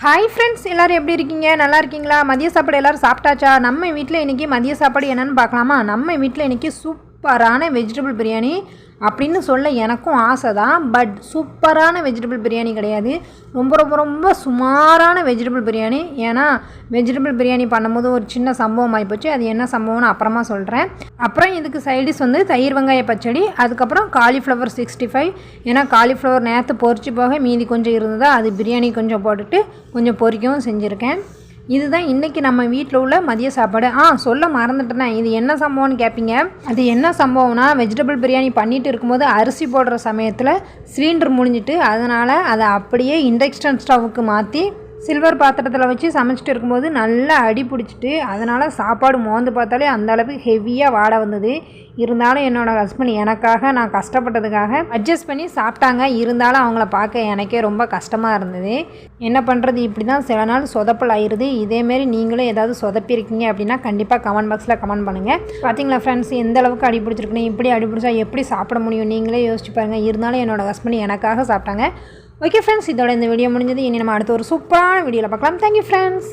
Hi friends, எல்லோரும் எப்படி இருக்கீங்க? நல்லா இருக்கீங்களா? மதிய சாப்பாடு எல்லோரும் சாப்பிட்டாச்சா? நம்ம வீட்டில் இன்றைக்கி மதிய சாப்பாடு என்னென்னு பார்க்கலாமா? நம்ம வீட்டில் இன்றைக்கி சூப்பரான வெஜிடபிள் பிரியாணி அப்படின்னு சொல்ல எனக்கும் ஆசை தான். பட் சூப்பரான வெஜிடபிள் பிரியாணி கிடையாது, ரொம்ப ரொம்ப ரொம்ப சுமாரான வெஜிடபிள் பிரியாணி. ஏன்னா வெஜிடபிள் பிரியாணி பண்ணும்போது ஒரு சின்ன சம்பவம் ஆகிப்போச்சு. அது என்ன சம்பவம்னு அப்புறமா சொல்கிறேன். அப்புறம் இதுக்கு சைடிஷ் வந்து தயிர் வெங்காய பச்சடி, அதுக்கப்புறம் காலிஃப்ளவர் 65. ஏன்னா காலிஃப்ளவர் நேற்று பொரிச்சு போக மீதி கொஞ்சம் இருந்ததா, அது பிரியாணி கொஞ்சம் போட்டுட்டு கொஞ்சம் பொரிக்கவும் செஞ்சுருக்கேன். இதுதான் இன்றைக்கி நம்ம வீட்டில் உள்ள மதிய சாப்பாடு. சொல்ல மறந்துட்டேனே, இது என்ன சம்பவம்னு கேட்பீங்க. அது என்ன சம்பவம்னா, வெஜிடபிள் பிரியாணி பண்ணிட்டு இருக்கும்போது அரிசி போடுற சமயத்தில் சிலிண்டர் முடிஞ்சிட்டு, அதனால் அதை அப்படியே இண்டக்ஷன் ஸ்டவ்வுக்கு மாற்றி சில்வர் பாத்திரத்தில் வச்சு சமைச்சிட்டு இருக்கும்போது நல்லா அடி பிடிச்சிட்டு, அதனால் சாப்பாடு மோந்து பார்த்தாலே அந்த அளவுக்கு ஹெவியாக வாடை வந்தது. இருந்தாலும் என்னோடய ஹஸ்பண்ட் எனக்காக, நான் கஷ்டப்பட்டதுக்காக அட்ஜஸ்ட் பண்ணி சாப்பிட்டாங்க. இருந்தாலும் அவங்கள பார்க்க எனக்கே ரொம்ப கஷ்டமாக இருந்தது. என்ன பண்ணுறது, இப்படி தான் சில நாள் சொதப்பல் ஆயிடுது. இதேமாரி நீங்களும் ஏதாவது சொதப்பிருக்கீங்க அப்படின்னா கண்டிப்பாக கமெண்ட் பாக்ஸில் கமெண்ட் பண்ணுங்கள். பார்த்தீங்களா ஃப்ரெண்ட்ஸ், எந்த அளவுக்கு அடி பிடிச்சிருக்குன்னு. இப்படி அடி பிடிச்சா எப்படி சாப்பிட முடியும், நீங்களே யோசிச்சு பாருங்கள். இருந்தாலும் என்னோடய ஹஸ்பண்ட் எனக்காக சாப்பிட்டாங்க. ஓகே ஃப்ரெண்ட்ஸ், இதோட இந்த வீடியோ முடிஞ்சது. இனி நம்ம அடுத்த ஒரு சூப்பரான வீடியோவில் பார்க்கலாம். Thank you friends.